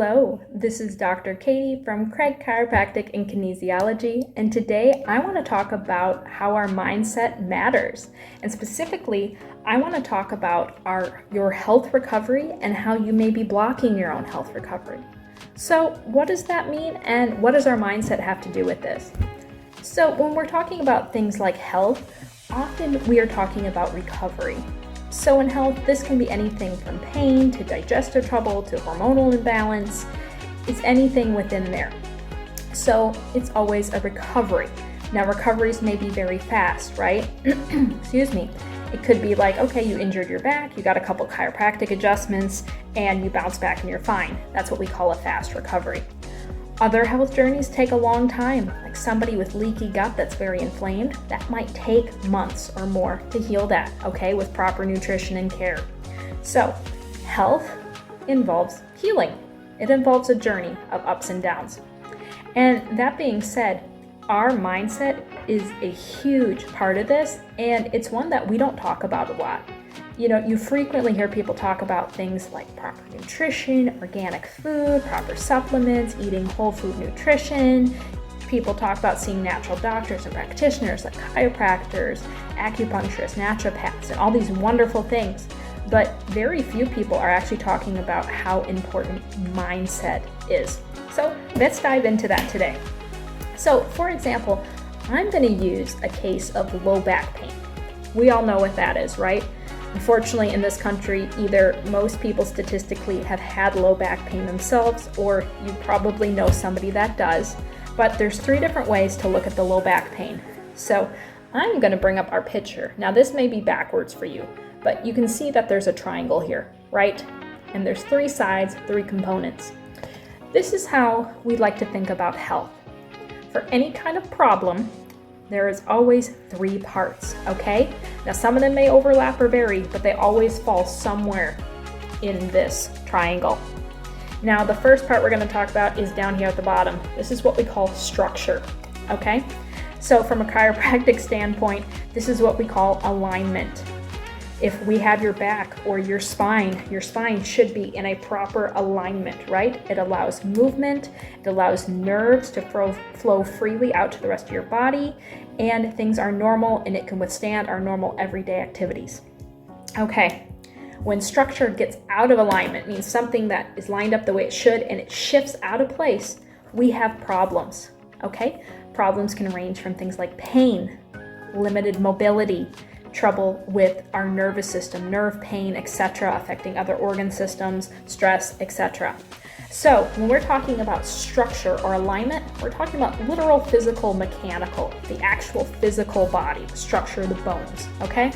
Hello, this is Dr. Katie from Craig Chiropractic and Kinesiology, and today I want to talk about how our mindset matters. And specifically, I want to talk about your health recovery and how you may be blocking your own health recovery. So what does that mean, and what does our mindset have to do with this? So when we're talking about things like health, often we are talking about recovery. So in health, this can be anything from pain to digestive trouble to hormonal imbalance. It's anything within there. So it's always a recovery. Now recoveries may be very fast, right? Excuse me. It could be like, okay, you injured your back, you got a couple chiropractic adjustments, and you bounce back and you're fine. That's what we call a fast recovery. Other health journeys take a long time, like somebody with leaky gut that's very inflamed. That might take months or more to heal that, okay, with proper nutrition and care. So, health involves healing. It involves a journey of ups and downs. And that being said, our mindset is a huge part of this, and it's one that we don't talk about a lot. You know, you frequently hear people talk about things like proper nutrition, organic food, proper supplements, eating whole food nutrition. People talk about seeing natural doctors and practitioners like chiropractors, acupuncturists, naturopaths, and all these wonderful things. But very few people are actually talking about how important mindset is. So let's dive into that today. So for example, I'm going to use a case of low back pain. We all know what that is, right? Unfortunately, in this country, either most people statistically have had low back pain themselves, or you probably know somebody that does. But there's 3 different ways to look at the low back pain. So I'm going to bring up our picture. Now this may be backwards for you, but you can see that there's a triangle here, right? And there's 3 sides, 3 components. This is how we like to think about health. For any kind of problem, there is always 3 parts, okay? Now some of them may overlap or vary, but they always fall somewhere in this triangle. Now the first part we're going to talk about is down here at the bottom. This is what we call structure, okay? So from a chiropractic standpoint, this is what we call alignment. If we have your back or your spine should be in a proper alignment, right? It allows movement, it allows nerves to flow freely out to the rest of your body, and things are normal and it can withstand our normal everyday activities. Okay, when structure gets out of alignment, means something that is lined up the way it should and it shifts out of place, we have problems, okay? Problems can range from things like pain, limited mobility, trouble with our nervous system, nerve pain, etc., affecting other organ systems, stress, etc. So when we're talking about structure or alignment, we're talking about literal, physical, mechanical, the actual physical body, the structure of the bones, okay?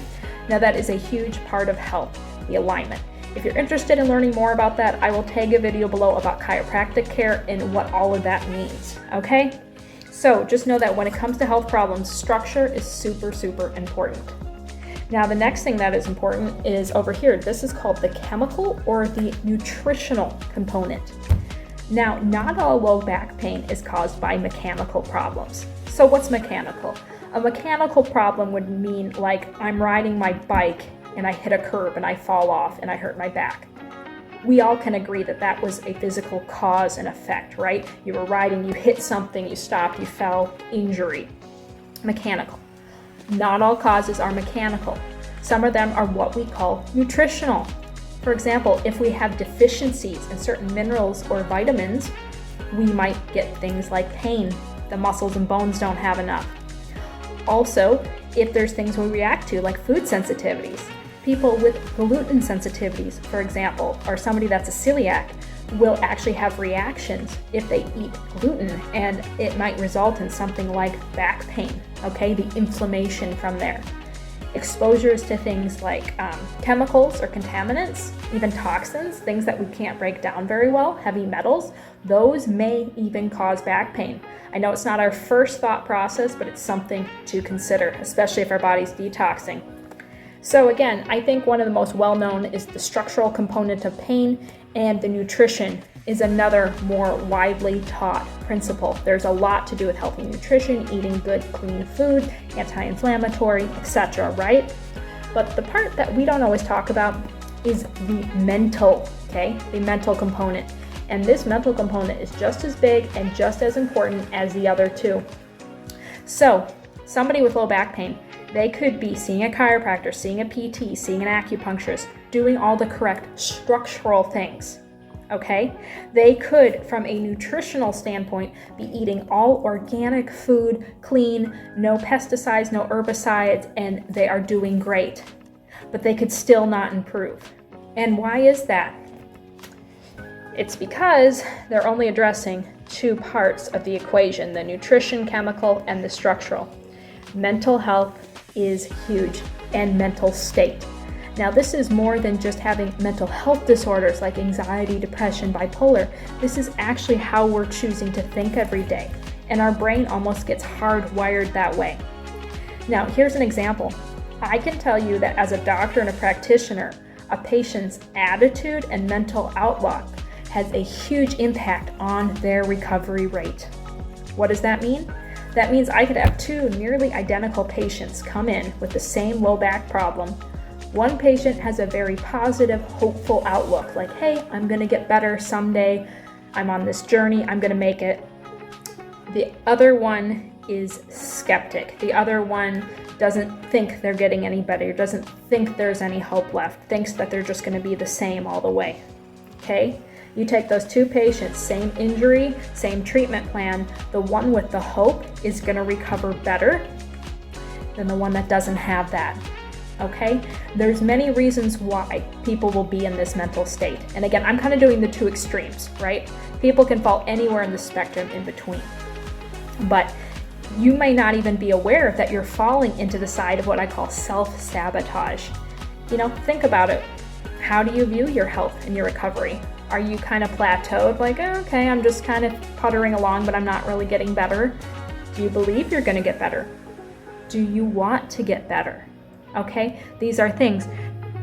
Now that is a huge part of health, the alignment. If you're interested in learning more about that, I will tag a video below about chiropractic care and what all of that means, okay? So just know that when it comes to health problems, structure is super, super important. Now the next thing that is important is over here. This is called the chemical or the nutritional component. Now, not all low back pain is caused by mechanical problems. So what's mechanical? A mechanical problem would mean like I'm riding my bike and I hit a curb and I fall off and I hurt my back. We all can agree that that was a physical cause and effect, right? You were riding, you hit something, you stopped, you fell, injury. Mechanical. Not all causes are mechanical. Some of them are what we call nutritional. For example, if we have deficiencies in certain minerals or vitamins, we might get things like pain. The muscles and bones don't have enough. Also, if there's things we react to, like food sensitivities, people with gluten sensitivities, for example, or somebody that's a celiac, will actually have reactions if they eat gluten, and it might result in something like back pain, okay, the inflammation from there. Exposures to things like chemicals or contaminants, even toxins, things that we can't break down very well, heavy metals, those may even cause back pain. I know it's not our first thought process, but it's something to consider, especially if our body's detoxing. So again, I think one of the most well-known is the structural component of pain, and the nutrition is another more widely taught principle. There's a lot to do with healthy nutrition, eating good, clean food, anti-inflammatory, etc., right? But the part that we don't always talk about is the mental, okay? The mental component. And this mental component is just as big and just as important as the other two. So, somebody with low back pain, they could be seeing a chiropractor, seeing a PT, seeing an acupuncturist, doing all the correct structural things. Okay? They could, from a nutritional standpoint, be eating all organic food, clean, no pesticides, no herbicides, and they are doing great. But they could still not improve. And why is that? It's because they're only addressing two parts of the equation, the nutrition, chemical, and the structural. Mental health is huge, and mental state. Now, this is more than just having mental health disorders like anxiety, depression, bipolar. This is actually how we're choosing to think every day, and our brain almost gets hardwired that way. Now, here's an example. I can tell you that as a doctor and a practitioner, a patient's attitude and mental outlook has a huge impact on their recovery rate. What does that mean? That means I could have two nearly identical patients come in with the same low back problem. One patient has a very positive, hopeful outlook, like, hey, I'm gonna get better someday, I'm on this journey, I'm gonna make it. The other one is skeptic. The other one doesn't think they're getting any better, doesn't think there's any hope left, thinks that they're just gonna be the same all the way, okay? You take those two patients, same injury, same treatment plan, the one with the hope is gonna recover better than the one that doesn't have that. Okay? There's many reasons why people will be in this mental state. And again, I'm kind of doing the two extremes, right? People can fall anywhere in the spectrum in between. But you may not even be aware that you're falling into the side of what I call self-sabotage. You know, think about it. How do you view your health and your recovery? Are you kind of plateaued, like, oh, okay, I'm just kind of puttering along, but I'm not really getting better? Do you believe you're going to get better? Do you want to get better? Okay, these are things.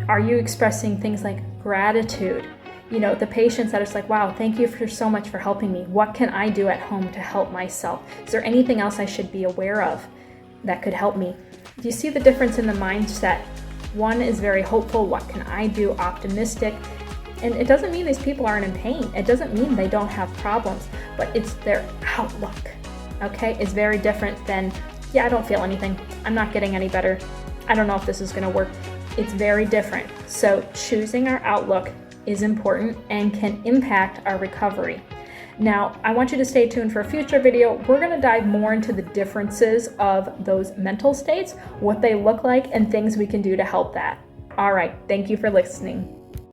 Are you expressing things like gratitude? You know, the patients that are just like, wow, thank you so much for helping me. What can I do at home to help myself? Is there anything else I should be aware of that could help me? Do you see the difference in the mindset? One is very hopeful, what can I do, optimistic. And it doesn't mean these people aren't in pain. It doesn't mean they don't have problems, but it's their outlook, okay? It's very different than, yeah, I don't feel anything. I'm not getting any better. I don't know if this is gonna work. It's very different. So choosing our outlook is important and can impact our recovery. Now, I want you to stay tuned for a future video. We're gonna dive more into the differences of those mental states, what they look like, and things we can do to help that. All right, thank you for listening.